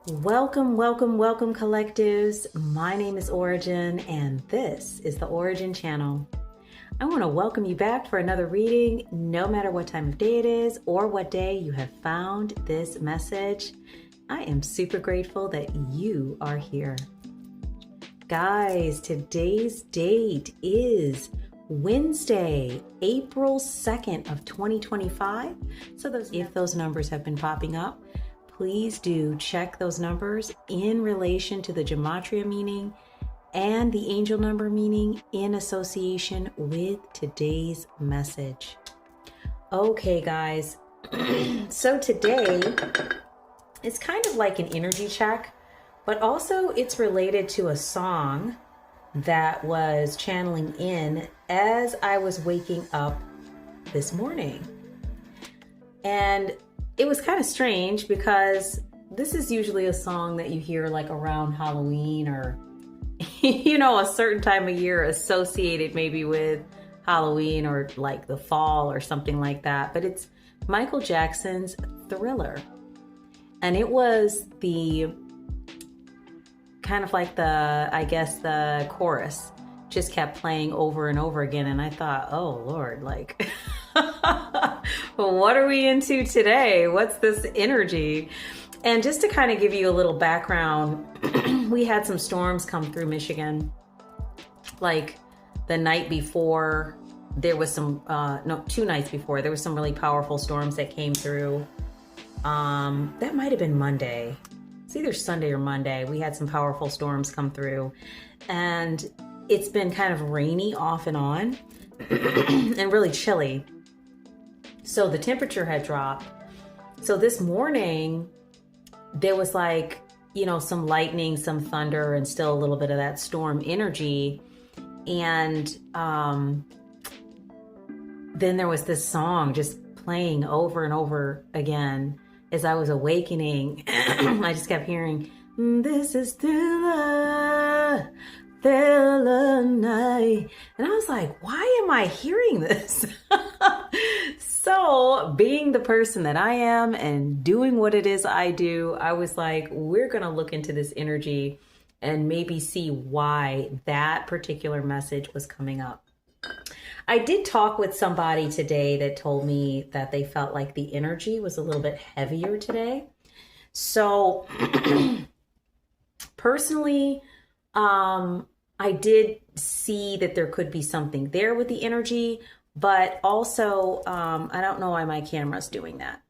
Welcome, welcome, welcome, collectives. My name is Ora-gen, and this is the Ora-gen Channel. I want to welcome you back for another reading, no matter what time of day it is or what day you have found this message. I am super grateful that you are here. Guys, today's date is Wednesday, April 2nd of 2025. So if those numbers have been popping up, please do check those numbers in relation to the gematria meaning and the angel number meaning in association with today's message. Okay, guys. So today is kind of like an energy check, but also it's related to a song that was channeling in as I was waking up this morning. And it was kind of strange because this is usually a song that you hear like around Halloween or, a certain time of year associated maybe with Halloween or like the fall or something like that. But it's Michael Jackson's Thriller. And it was the kind of like the chorus just kept playing over and over again. And I thought, oh Lord, like, what are we into today? What's this energy? And just to kind of give you a little background, we had some storms come through Michigan. Like the night before, there was some, 2 nights before, there was some really powerful storms that came through. That might have been Monday. It's either Sunday or Monday. We had some powerful storms come through, and it's been kind of rainy off and on and really chilly. So the temperature had dropped. So this morning there was like, some lightning, some thunder, and still a little bit of that storm energy. And then there was this song just playing over and over again as I was awakening. I just kept hearing, this is Thriller, Thriller night. And I was like, why am I hearing this? So being the person that I am and doing what it is I do, I was like, we're going to look into this energy and maybe see why that particular message was coming up. I did talk with somebody today that told me that they felt like the energy was a little bit heavier today. So personally, I did see that there could be something there with the energy, but also I don't know why my camera's doing that.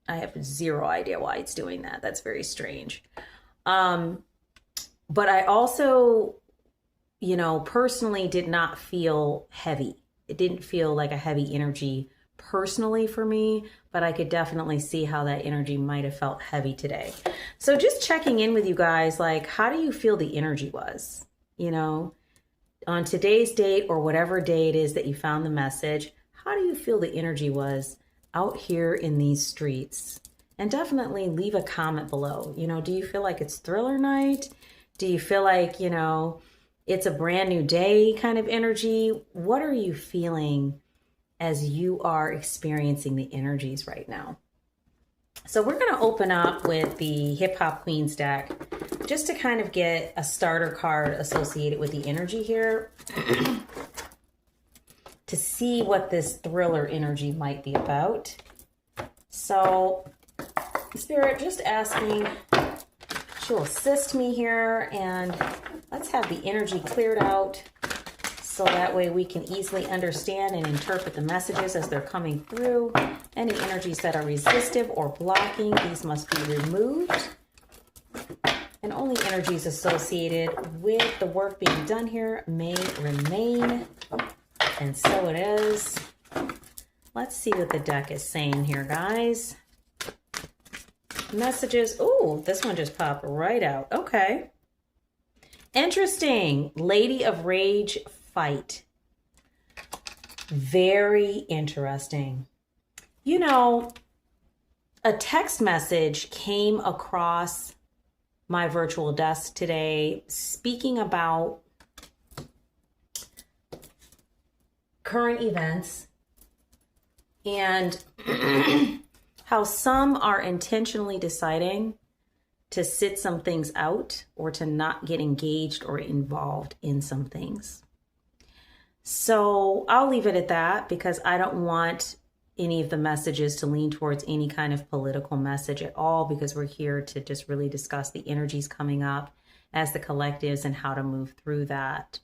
I have zero idea why it's doing that. That's very strange. But I also, personally did not feel heavy. It didn't feel like a heavy energy personally for me, but I could definitely see how that energy might have felt heavy today. So just checking in with you guys, like, how do you feel the energy was? On today's date or whatever day it is that you found the message, how do you feel the energy was out here in these streets? And definitely leave a comment below. Do you feel like it's Thriller night? Do you feel like, it's a brand new day kind of energy? What are you feeling as you are experiencing the energies right now? So we're going to open up with the Hip Hop Queens deck just to kind of get a starter card associated with the energy here to see what this Thriller energy might be about. So Spirit, just asking, she'll assist me here, and let's have the energy cleared out so that way we can easily understand and interpret the messages as they're coming through. Any energies that are resistive or blocking, these must be removed. And only energies associated with the work being done here may remain. And so it is. Let's see what the deck is saying here, guys. Messages. Ooh, this one just popped right out. Okay. Interesting. Lady of Rage, fight. Very interesting. A text message came across my virtual desk today speaking about current events and how some are intentionally deciding to sit some things out or to not get engaged or involved in some things. So I'll leave it at that because I don't want any of the messages to lean towards any kind of political message at all, because we're here to just really discuss the energies coming up as the collectives and how to move through that,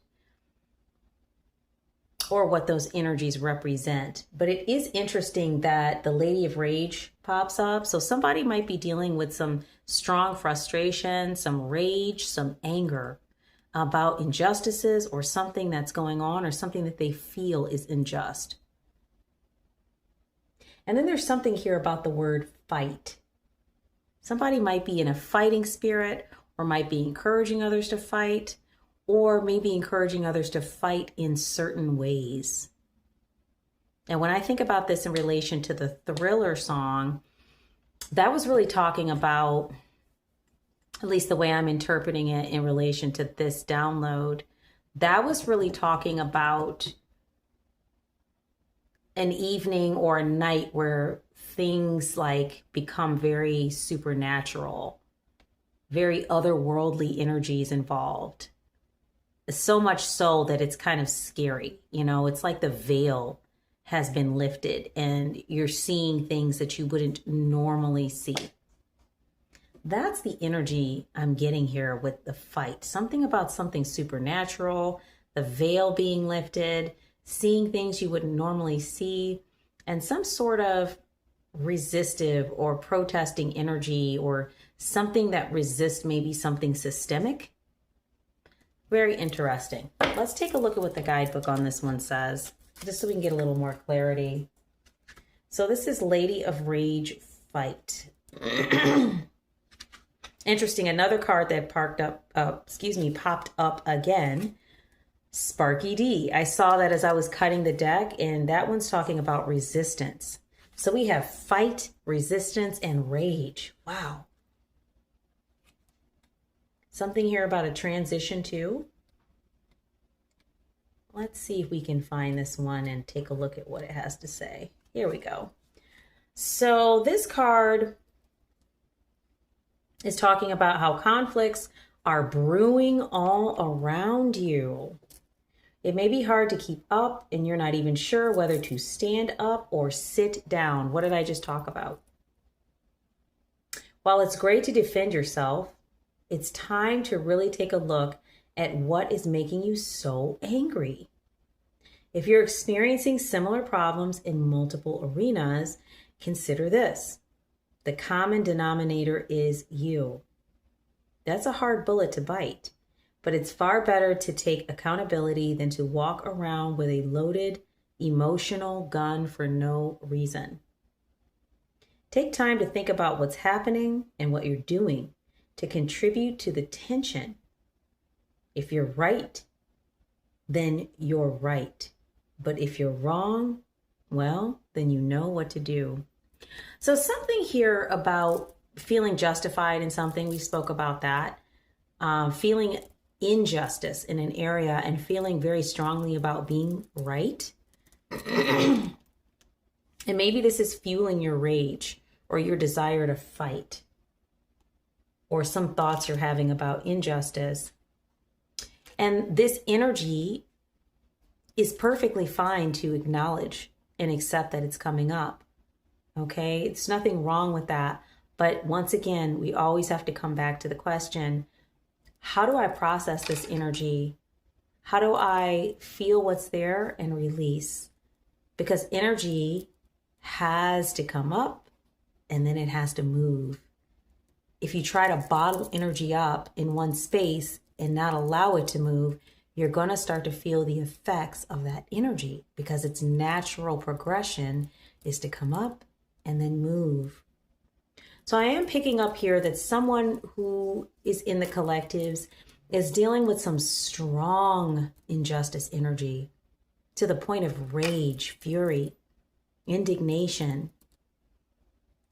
or what those energies represent. But it is interesting that the Lady of Rage pops up. So somebody might be dealing with some strong frustration, some rage, some anger about injustices or something that's going on or something that they feel is unjust. And then there's something here about the word fight. Somebody might be in a fighting spirit or might be encouraging others to fight, or maybe encouraging others to fight in certain ways. And when I think about this in relation to the Thriller song, that was really talking about, at least the way I'm interpreting it in relation to this download, that was really talking about an evening or a night where things like become very supernatural, very otherworldly energies involved. So much so that it's kind of scary. You know, it's like the veil has been lifted and you're seeing things that you wouldn't normally see. That's the energy I'm getting here with the fight. Something about something supernatural, the veil being lifted, seeing things you wouldn't normally see, and some sort of resistive or protesting energy or something that resists maybe something systemic. Very interesting. Let's take a look at what the guidebook on this one says, just so we can get a little more clarity. So this is Lady of Rage Fight. Interesting. Another card that popped up again. Sparky D. I saw that as I was cutting the deck, and that one's talking about resistance. So we have fight, resistance, and rage. Wow. Something here about a transition too. Let's see if we can find this one and take a look at what it has to say. Here we go. So this card is talking about how conflicts are brewing all around you. It may be hard to keep up and you're not even sure whether to stand up or sit down. What did I just talk about? While it's great to defend yourself, it's time to really take a look at what is making you so angry. If you're experiencing similar problems in multiple arenas, consider this. The common denominator is you. That's a hard bullet to bite, but it's far better to take accountability than to walk around with a loaded emotional gun for no reason. Take time to think about what's happening and what you're doing to contribute to the tension. If you're right, then you're right. But if you're wrong, well, then you know what to do. So something here about feeling justified in something, we spoke about that. Feeling injustice in an area and feeling very strongly about being right. And maybe this is fueling your rage or your desire to fight, or some thoughts you're having about injustice. And this energy is perfectly fine to acknowledge and accept that it's coming up. Okay, it's nothing wrong with that. But once again, we always have to come back to the question, how do I process this energy? How do I feel what's there and release? Because energy has to come up and then it has to move. If you try to bottle energy up in one space and not allow it to move, you're going to start to feel the effects of that energy, because its natural progression is to come up and then move. So I am picking up here that someone who is in the collectives is dealing with some strong injustice energy to the point of rage, fury, indignation.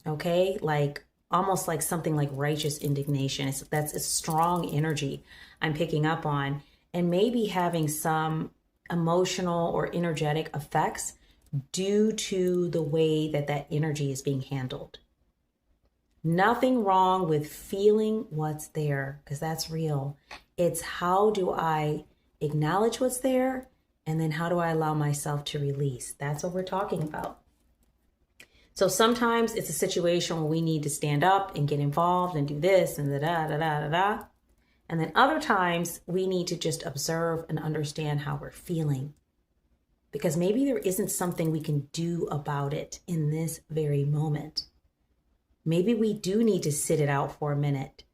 Okay, like almost like something like righteous indignation. That's a strong energy I'm picking up on, and maybe having some emotional or energetic effects due to the way that that energy is being handled. Nothing wrong with feeling what's there, because that's real. It's how do I acknowledge what's there, and then how do I allow myself to release? That's what we're talking about. So sometimes it's a situation where we need to stand up and get involved and do this and da da da da da da. And then other times we need to just observe and understand how we're feeling. Because maybe there isn't something we can do about it in this very moment. Maybe we do need to sit it out for a minute.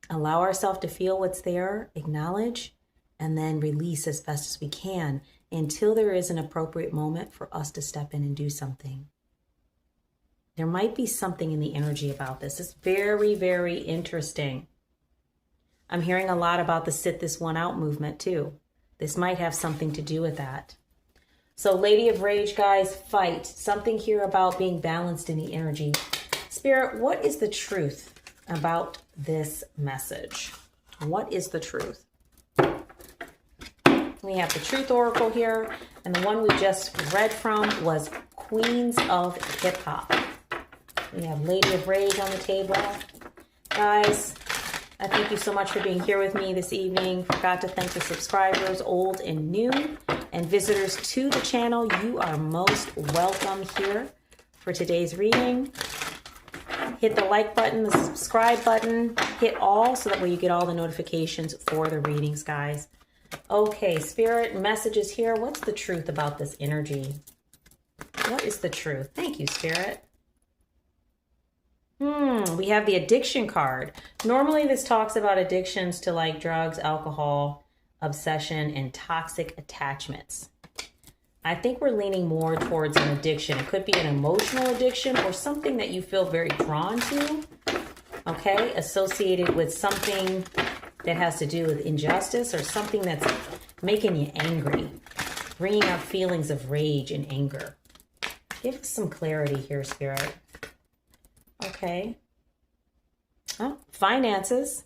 Allow ourselves to feel what's there, acknowledge, and then release as best as we can until there is an appropriate moment for us to step in and do something. There might be something in the energy about this. It's very, very interesting. I'm hearing a lot about the sit this one out movement too. This might have something to do with that. So Lady of Rage, guys, fight. Something here about being balanced in the energy. Spirit, what is the truth about this message? What is the truth? We have the Truth Oracle here, and the one we just read from was Queens of Hip Hop. We have Lady of Rage on the table. Guys, I thank you so much for being here with me this evening. Forgot to thank the subscribers, old and new, and visitors to the channel. You are most welcome here for today's reading. Hit the like button, the subscribe button, hit all so that way you get all the notifications for the readings, guys. Okay, Spirit, messages here. What's the truth about this energy? What is the truth? Thank you, Spirit. We have the addiction card. Normally this talks about addictions to like drugs, alcohol, obsession, and toxic attachments. I think we're leaning more towards an addiction. It could be an emotional addiction or something that you feel very drawn to, okay? Associated with something that has to do with injustice or something that's making you angry, bringing up feelings of rage and anger. Give us some clarity here, Spirit. Okay. Oh, finances.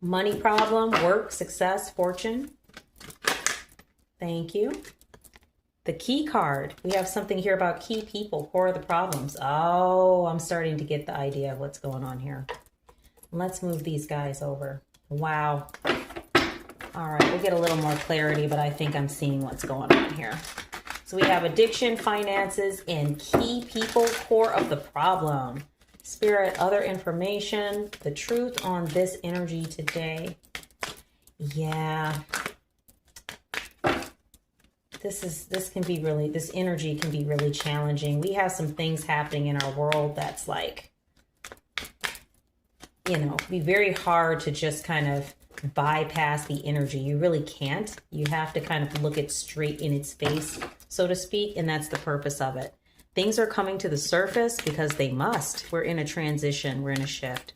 Money problem, work, success, fortune. Thank you. The key card. We have something here about key people, core of the problems. Oh, I'm starting to get the idea of what's going on here. Let's move these guys over. Wow. All right, we'll get a little more clarity, but I think I'm seeing what's going on here. So we have addiction, finances, and key people, core of the problem. Spirit, other information, the truth on this energy today. Yeah. This energy can be really challenging. We have some things happening in our world that's like, you know, be very hard to just kind of bypass the energy. You really can't. You have to kind of look it straight in its face, so to speak, and that's the purpose of it. Things are coming to the surface because they must. We're in a transition. We're in a shift.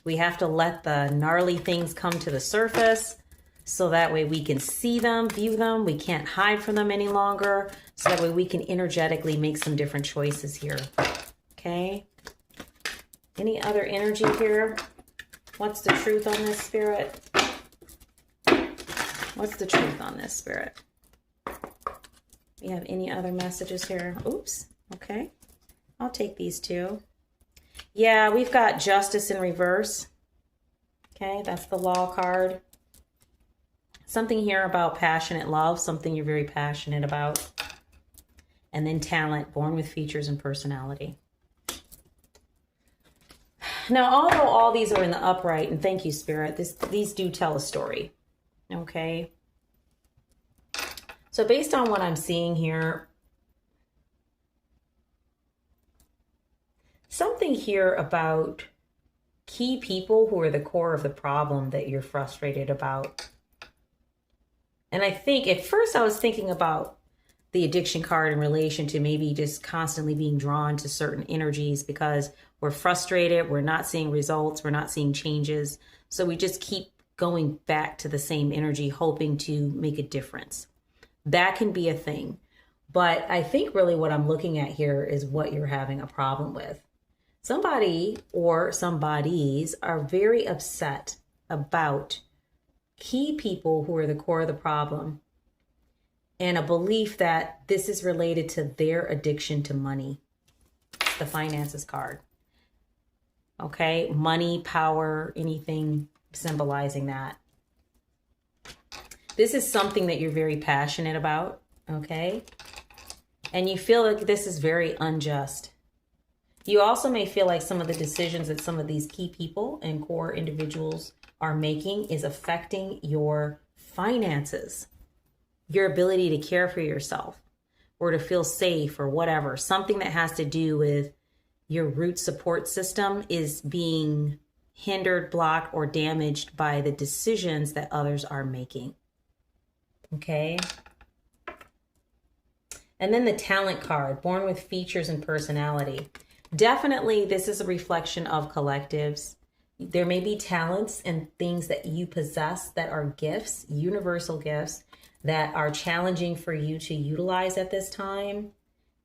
We have to let the gnarly things come to the surface so that way we can see them, view them. We can't hide from them any longer. So that way we can energetically make some different choices here. Okay? Any other energy here? What's the truth on this, Spirit? What's the truth on this, Spirit? We have any other messages here? Oops. Okay. I'll take these two. Yeah, we've got justice in reverse. Okay, that's the law card. Something here about passionate love, something you're very passionate about. And then talent, born with features and personality. Now, although all these are in the upright, and thank you, Spirit, these do tell a story. Okay. So based on what I'm seeing here, something here about key people who are the core of the problem that you're frustrated about. And I think at first I was thinking about the addiction card in relation to maybe just constantly being drawn to certain energies because we're frustrated, we're not seeing results, we're not seeing changes. So we just keep going back to the same energy, hoping to make a difference. That can be a thing. But I think really what I'm looking at here is what you're having a problem with. Somebody or somebodies are very upset about key people who are the core of the problem and a belief that this is related to their addiction to money. the finances card. Okay, money, power, anything symbolizing that. This is something that you're very passionate about, okay? And you feel like this is very unjust. You also may feel like some of the decisions that some of these key people and core individuals are making is affecting your finances, your ability to care for yourself or to feel safe or whatever. Something that has to do with your root support system is being hindered, blocked, or damaged by the decisions that others are making. Okay. And then the talent card, born with features and personality. Definitely, this is a reflection of collectives. There may be talents and things that you possess that are gifts, universal gifts, that are challenging for you to utilize at this time.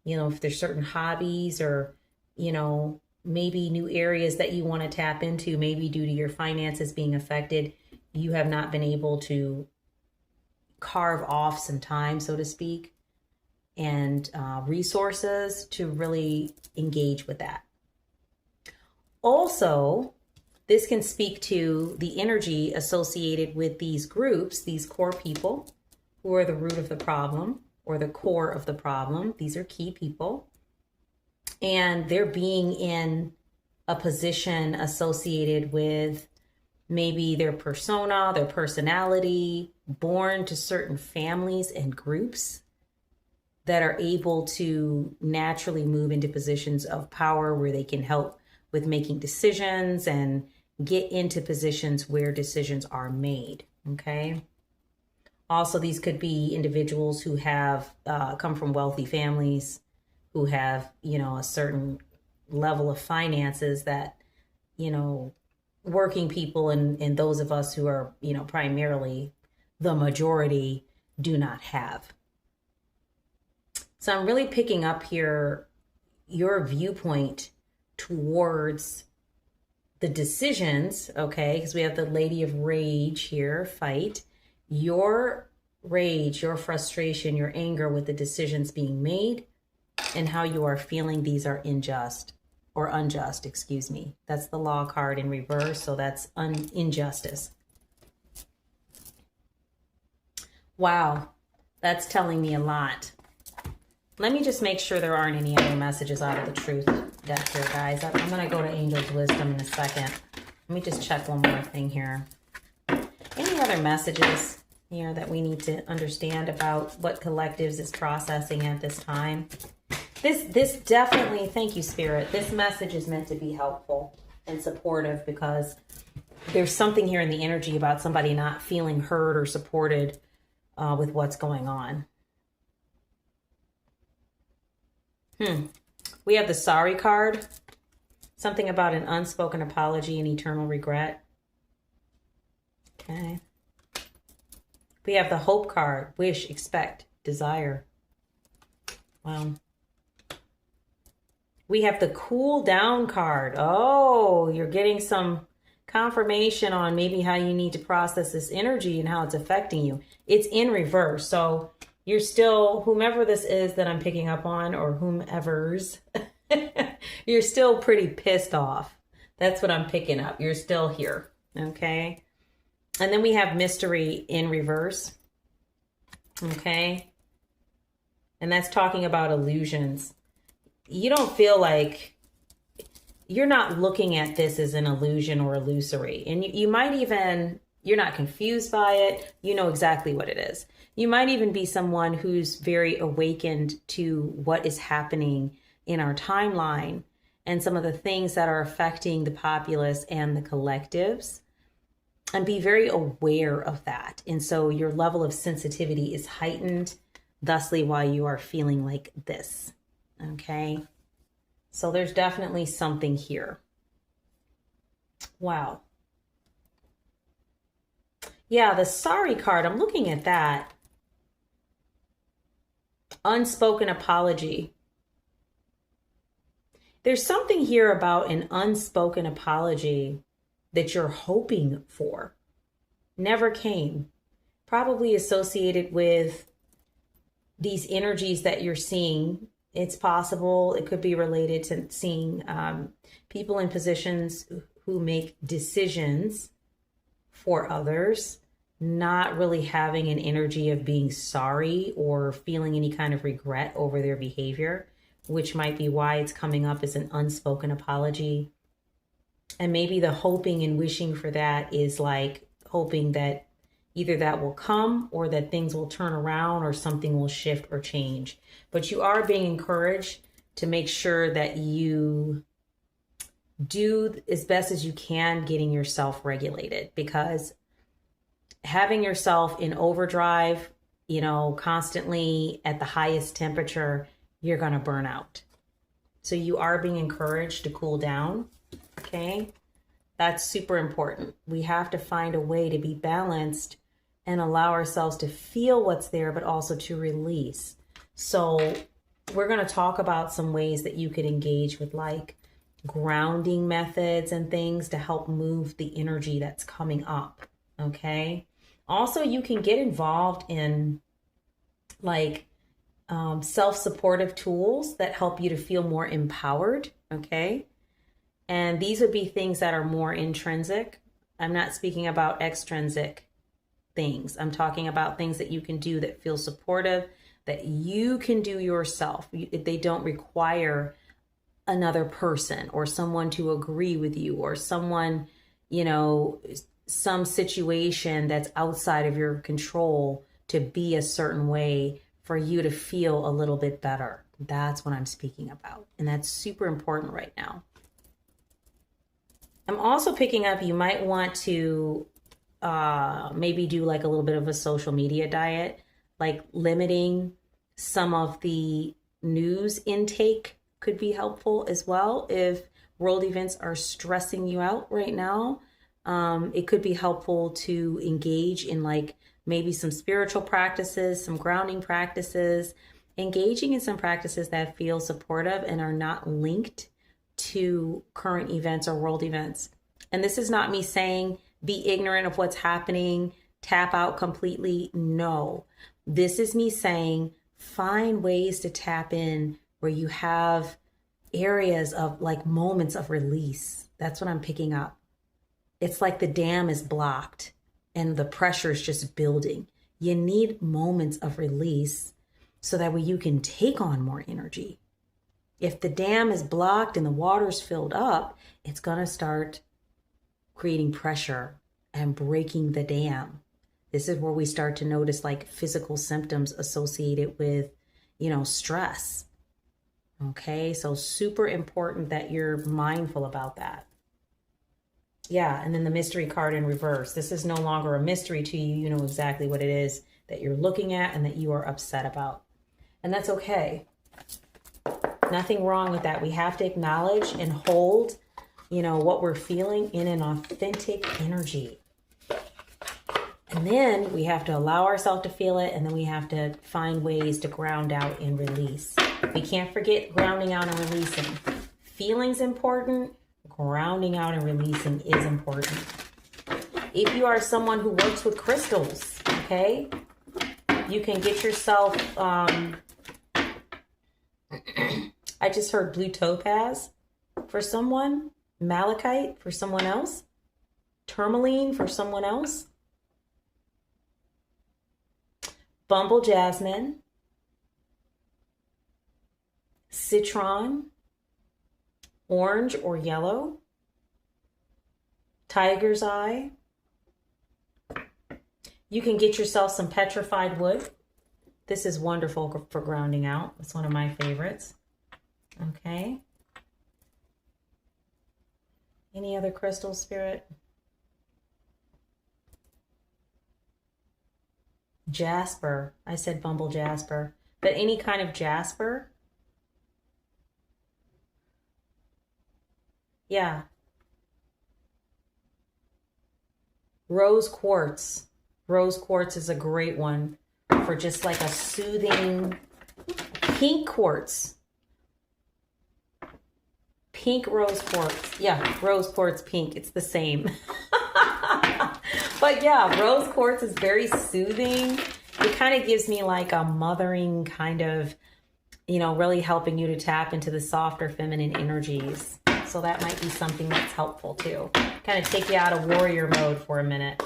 You know, if there's certain hobbies or, you know, maybe new areas that you want to tap into, maybe due to your finances being affected, you have not been able to carve off some time, so to speak, and resources to really engage with that. Also, this can speak to the energy associated with these groups, these core people who are the root of the problem or the core of the problem. These are key people. And they're being in a position associated with maybe their persona, their personality, born to certain families and groups that are able to naturally move into positions of power where they can help with making decisions and get into positions where decisions are made. Okay. Also, these could be individuals who have come from wealthy families, who have, you know, a certain level of finances that, you know, working people and those of us who are, you know, primarily the majority do not have. So I'm really picking up here your viewpoint towards the decisions, okay? Because we have the Lady of Rage here, fight. Your rage, your frustration, your anger with the decisions being made and how you are feeling these are unjust. Excuse me. That's the Law card in reverse, so that's injustice. Wow, that's telling me a lot. Let me just make sure there aren't any other messages out of the truth deck here, guys. I'm going to go to Angel's Wisdom in a second. Let me just check one more thing here. Any other messages here that we need to understand about what collectives is processing at this time? This definitely, thank you, Spirit. This message is meant to be helpful and supportive because there's something here in the energy about somebody not feeling heard or supported with what's going on. We have the Sorry card. Something about an unspoken apology and eternal regret. Okay. We have the Hope card. Wish, expect, desire. Wow. We have the Cool Down card. Oh, you're getting some confirmation on maybe how you need to process this energy and how it's affecting you. It's in reverse. So you're still, whomever this is that I'm picking up on, or whomever's, you're still pretty pissed off. That's what I'm picking up. You're still here. Okay. And then we have Mystery in reverse. Okay. And that's talking about illusions. You don't feel like, you're not looking at this as an illusion or illusory. And you might even, you're not confused by it. You know exactly what it is. You might even be someone who's very awakened to what is happening in our timeline and some of the things that are affecting the populace and the collectives, and be very aware of that. And so your level of sensitivity is heightened, thusly why you are feeling like this. Okay. So there's definitely something here. Wow. Yeah, the Sorry card, I'm looking at that. Unspoken apology. There's something here about an unspoken apology that you're hoping for. Never came. Probably associated with these energies that you're seeing It's possible it could be related to seeing people in positions who make decisions for others, not really having an energy of being sorry or feeling any kind of regret over their behavior, which might be why it's coming up as an unspoken apology. And maybe the hoping and wishing for that is like hoping that either that will come or that things will turn around or something will shift or change. But you are being encouraged to make sure that you do as best as you can getting yourself regulated, because having yourself in overdrive, constantly at the highest temperature, you're going to burn out. So you are being encouraged to cool down. Okay. That's super important. We have to find a way to be balanced and allow ourselves to feel what's there, but also to release. So we're going to talk about some ways that you could engage with like grounding methods and things to help move the energy that's coming up. Okay. Also, you can get involved in like self-supportive tools that help you to feel more empowered. Okay. And these would be things that are more intrinsic. I'm not speaking about extrinsic things. I'm talking about things that you can do that feel supportive, that you can do yourself. They don't require another person or someone to agree with you or someone, some situation that's outside of your control to be a certain way for you to feel a little bit better. That's what I'm speaking about. And that's super important right now. I'm also picking up, you might want to maybe do like a little bit of a social media diet, like limiting some of the news intake could be helpful as well. If world events are stressing you out right now, it could be helpful to engage in like maybe some spiritual practices, some grounding practices, engaging in some practices that feel supportive and are not linked to current events or world events. And this is not me saying be ignorant of what's happening, tap out completely. No, this is me saying find ways to tap in where you have areas of like moments of release. That's what I'm picking up. It's like the dam is blocked and the pressure is just building. You need moments of release so that way you can take on more energy. If the dam is blocked and the water's filled up, it's going to start creating pressure and breaking the dam. This is where we start to notice like physical symptoms associated with, stress. Okay, so super important that you're mindful about that. Yeah, and then the mystery card in reverse. This is no longer a mystery to you. You know exactly what it is that you're looking at and that you are upset about. And that's okay. Nothing wrong with that. We have to acknowledge and hold, what we're feeling in an authentic energy. And then we have to allow ourselves to feel it. And then we have to find ways to ground out and release. We can't forget grounding out and releasing. Feeling's important. Grounding out and releasing is important. If you are someone who works with crystals, okay, you can get yourself, I just heard blue topaz for someone, malachite for someone else, tourmaline for someone else, bumble jasmine, citron, orange or yellow, tiger's eye. You can get yourself some petrified wood. This is wonderful for grounding out. It's one of my favorites. Okay. Any other crystal, Spirit? Jasper. I said bumble jasper. But any kind of jasper? Yeah. Rose quartz. Rose quartz is a great one for just like a soothing. Pink quartz. Pink rose quartz. Yeah, rose quartz pink. It's the same. But yeah, rose quartz is very soothing. It kind of gives me like a mothering kind of really helping you to tap into the softer feminine energies. So that might be something that's helpful too. Kind of take you out of warrior mode for a minute.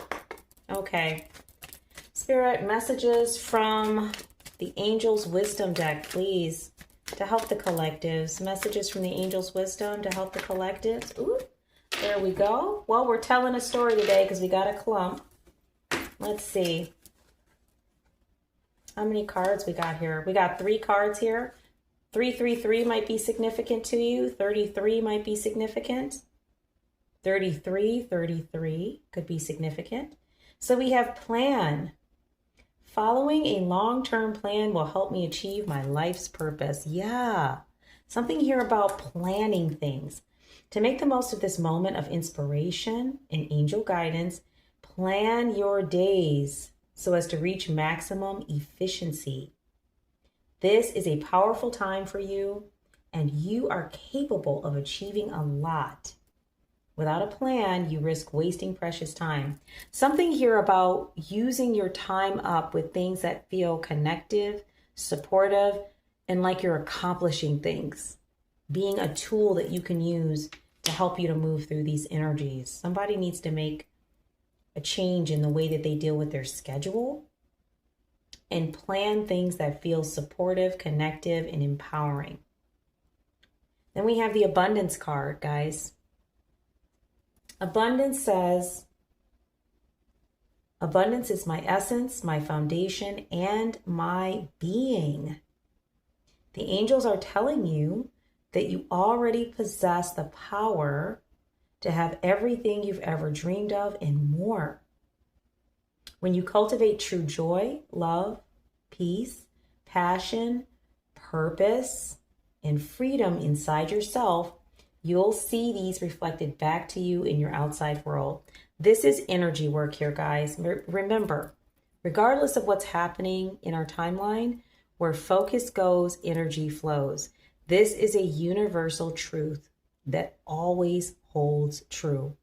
Okay. Spirit, messages from the Angels Wisdom deck, please, to help the collectives. Messages from the Angels Wisdom to help the collectives. Ooh, there we go. Well, we're telling a story today because we got a clump. Let's see. How many cards we got here? We got 3 cards here. 333 might be significant to you. 33 might be significant. 33 could be significant. So we have plan. Following a long-term plan will help me achieve my life's purpose. Yeah. Something here about planning things. To make the most of this moment of inspiration and angel guidance, plan your days so as to reach maximum efficiency. This is a powerful time for you, and you are capable of achieving a lot. Without a plan, you risk wasting precious time. Something here about using your time up with things that feel connective, supportive, and like you're accomplishing things. Being a tool that you can use to help you to move through these energies. Somebody needs to make a change in the way that they deal with their schedule and plan things that feel supportive, connective, and empowering. Then we have the abundance card, guys. Abundance says, abundance is my essence, my foundation, and my being. The angels are telling you that you already possess the power to have everything you've ever dreamed of and more. When you cultivate true joy, love, peace, passion, purpose, and freedom inside yourself, you'll see these reflected back to you in your outside world. This is energy work here, guys. Remember, regardless of what's happening in our timeline, where focus goes, energy flows. This is a universal truth that always holds true.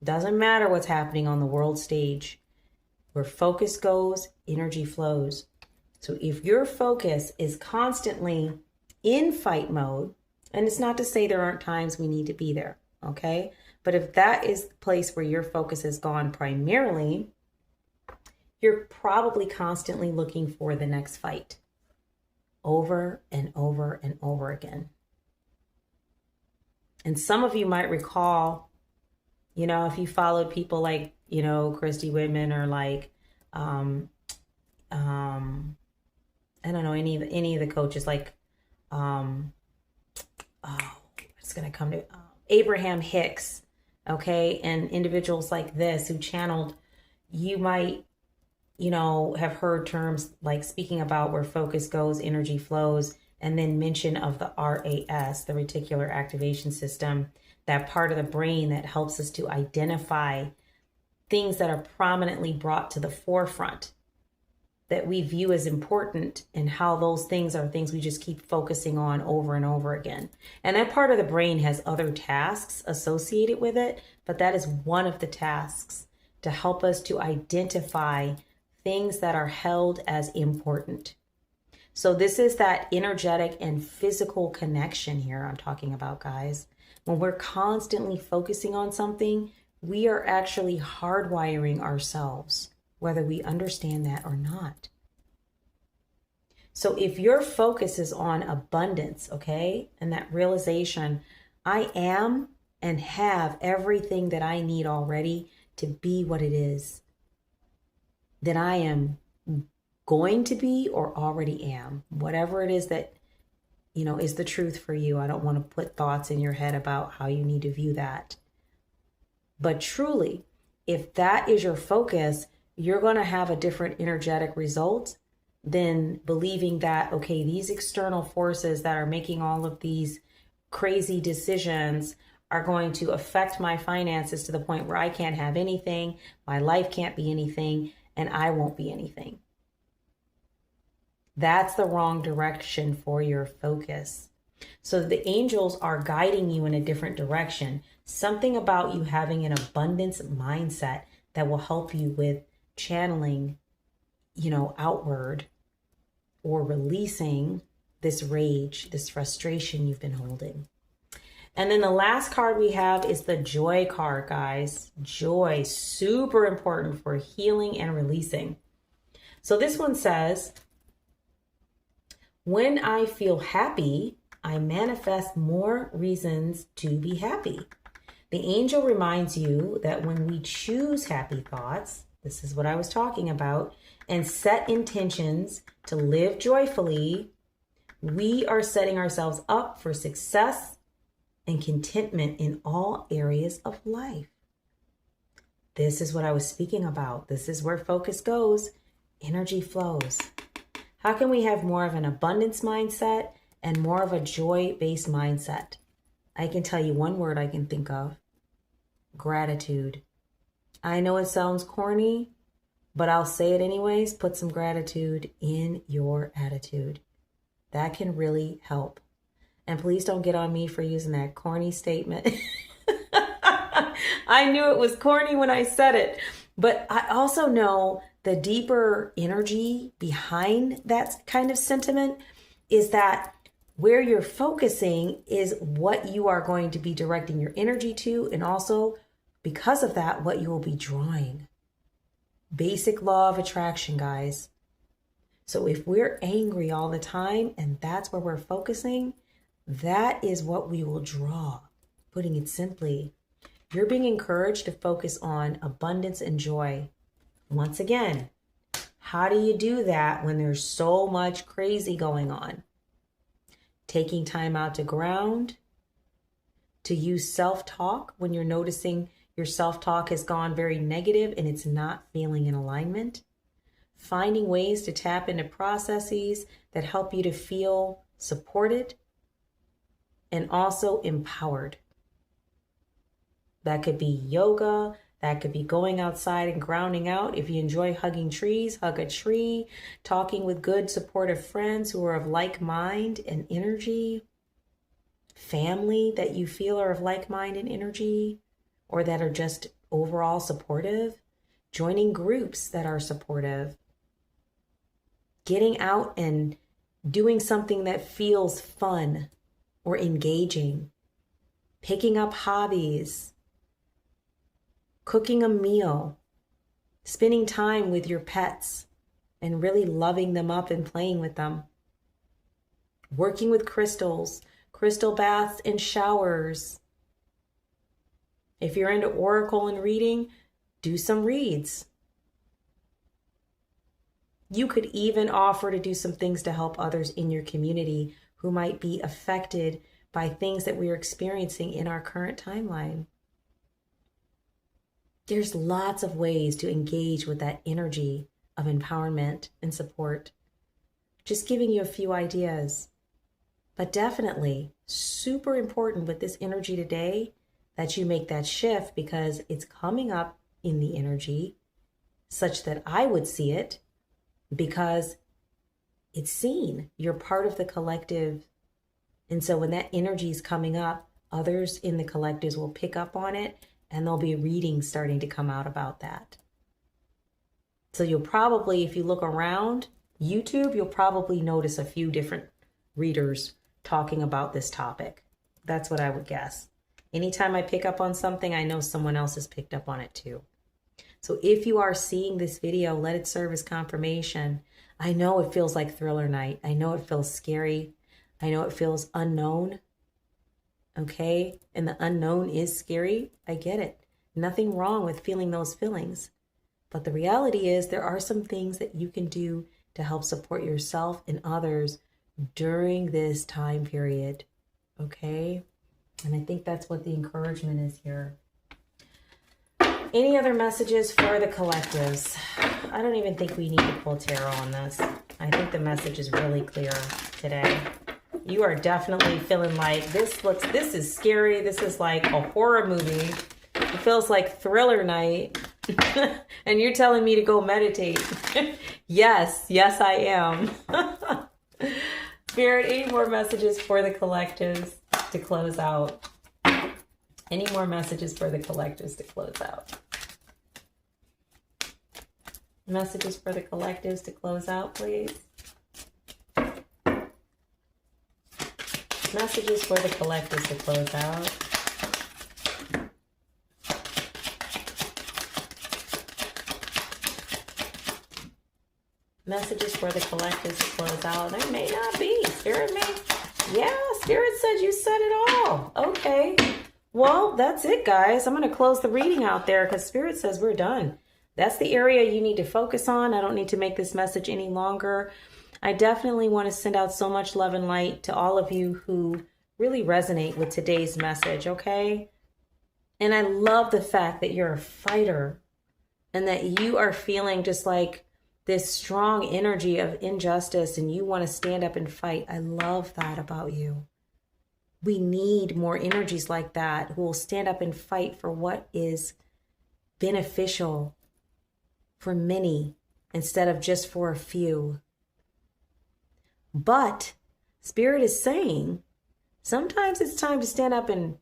Doesn't matter what's happening on the world stage. Where focus goes, energy flows. So if your focus is constantly in fight mode, and it's not to say there aren't times we need to be there, okay? But if that is the place where your focus has gone primarily, you're probably constantly looking for the next fight over and over and over again. And some of you might recall, if you followed people like, Christy Whitman or like, I don't know, any of the coaches like, it's going to come to Abraham Hicks, okay? And individuals like this who channeled, you might, have heard terms like speaking about where focus goes, energy flows, and then mention of the RAS, the reticular activation system, that part of the brain that helps us to identify things that are prominently brought to the forefront that we view as important, and how those things are things we just keep focusing on over and over again. And that part of the brain has other tasks associated with it, but that is one of the tasks to help us to identify things that are held as important. So this is that energetic and physical connection here I'm talking about, guys. When we're constantly focusing on something, we are actually hardwiring ourselves, whether we understand that or not. So if your focus is on abundance, okay, and that realization, I am and have everything that I need already to be what it is, then I am going to be or already am, whatever it is that, is the truth for you. I don't want to put thoughts in your head about how you need to view that. But truly, if that is your focus, you're going to have a different energetic result than believing that, okay, these external forces that are making all of these crazy decisions are going to affect my finances to the point where I can't have anything, my life can't be anything, and I won't be anything. That's the wrong direction for your focus. So the angels are guiding you in a different direction. Something about you having an abundance mindset that will help you with channeling, outward or releasing this rage, this frustration you've been holding. And then the last card we have is the joy card, guys. Joy, super important for healing and releasing. So this one says, when I feel happy, I manifest more reasons to be happy. The angel reminds you that when we choose happy thoughts, this is what I was talking about, and set intentions to live joyfully, we are setting ourselves up for success and contentment in all areas of life. This is what I was speaking about. This is where focus goes. Energy flows. How can we have more of an abundance mindset and more of a joy-based mindset? I can tell you one word I can think of. Gratitude. I know it sounds corny, but I'll say it anyways. Put some gratitude in your attitude. That can really help. And please don't get on me for using that corny statement. I knew it was corny when I said it, but I also know the deeper energy behind that kind of sentiment is that where you're focusing is what you are going to be directing your energy to, and also because of that, what you will be drawing. Basic law of attraction, guys. So if we're angry all the time and that's where we're focusing, that is what we will draw. Putting it simply, you're being encouraged to focus on abundance and joy. Once again, how do you do that when there's so much crazy going on? Taking time out to ground, to use self-talk when you're noticing your self-talk has gone very negative and it's not feeling in alignment. Finding ways to tap into processes that help you to feel supported and also empowered. That could be yoga. That could be going outside and grounding out. If you enjoy hugging trees, hug a tree, talking with good supportive friends who are of like mind and energy, family that you feel are of like mind and energy, or that are just overall supportive, joining groups that are supportive, getting out and doing something that feels fun or engaging, picking up hobbies, cooking a meal, spending time with your pets and really loving them up and playing with them, working with crystals, crystal baths and showers. If you're into oracle and reading, do some reads. You could even offer to do some things to help others in your community who might be affected by things that we are experiencing in our current timeline. There's lots of ways to engage with that energy of empowerment and support. Just giving you a few ideas. But definitely super important with this energy today that you make that shift, because it's coming up in the energy such that I would see it because it's seen. You're part of the collective. And so when that energy is coming up, others in the collectives will pick up on it, and there'll be readings starting to come out about that. So you'll probably, if you look around YouTube, you'll probably notice a few different readers talking about this topic. That's what I would guess. Anytime I pick up on something, I know someone else has picked up on it too. So if you are seeing this video, let it serve as confirmation. I know it feels like thriller night. I know it feels scary. I know it feels unknown. Okay? And the unknown is scary. I get it. Nothing wrong with feeling those feelings. But the reality is there are some things that you can do to help support yourself and others during this time period. Okay? And I think that's what the encouragement is here. Any other messages for the collectives? I don't even think we need to pull tarot on this. I think the message is really clear today. You are definitely feeling like this is scary. This is like a horror movie. It feels like thriller night. And you're telling me to go meditate. Yes, I am. Spirit, any more messages for the collectives to close out? Any more messages for the collectives to close out? Messages for the collectives to close out, please. Messages for the collectors to close out. Messages for the collectors to close out. There may not be. Spirit may. Yeah, Spirit said you said it all. Okay. Well, that's it, guys. I'm going to close the reading out there because Spirit says we're done. That's the area you need to focus on. I don't need to make this message any longer. I definitely want to send out so much love and light to all of you who really resonate with today's message, okay? And I love the fact that you're a fighter and that you are feeling just like this strong energy of injustice and you want to stand up and fight. I love that about you. We need more energies like that who will stand up and fight for what is beneficial for many instead of just for a few. But Spirit is saying sometimes it's time to stand up and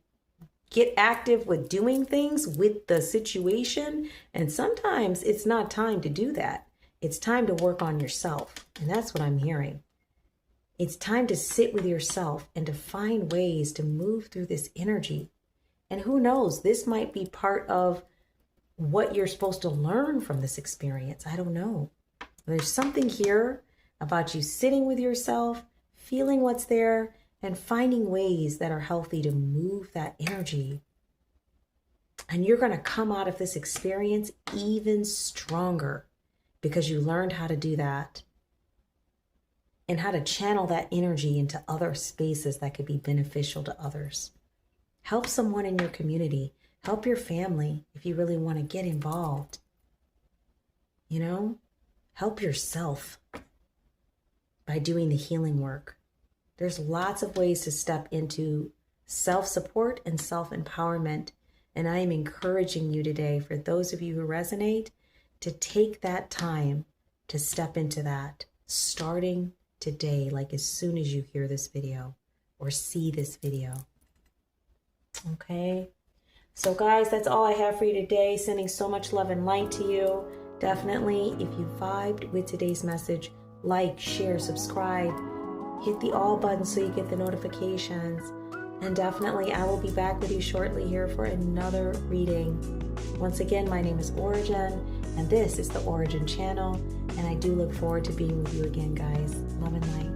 get active with doing things with the situation. And sometimes it's not time to do that. It's time to work on yourself. And that's what I'm hearing. It's time to sit with yourself and to find ways to move through this energy. And who knows, this might be part of what you're supposed to learn from this experience. I don't know. There's something here about you sitting with yourself, feeling what's there, and finding ways that are healthy to move that energy. And you're going to come out of this experience even stronger because you learned how to do that and how to channel that energy into other spaces that could be beneficial to others. Help someone in your community. Help your family if you really want to get involved. You know, help yourself by doing the healing work. There's lots of ways to step into self-support and self-empowerment. And I am encouraging you today, for those of you who resonate, to take that time to step into that, starting today, like as soon as you hear this video or see this video. Okay? So guys, that's all I have for you today. Sending so much love and light to you. Definitely, if you vibed with today's message, like, share, subscribe, hit the all button so you get the notifications. And definitely, I will be back with you shortly here for another reading. Once again, my name is Ora-gen, and this is the Ora-gen Channel. And I do look forward to being with you again, guys. Love and light.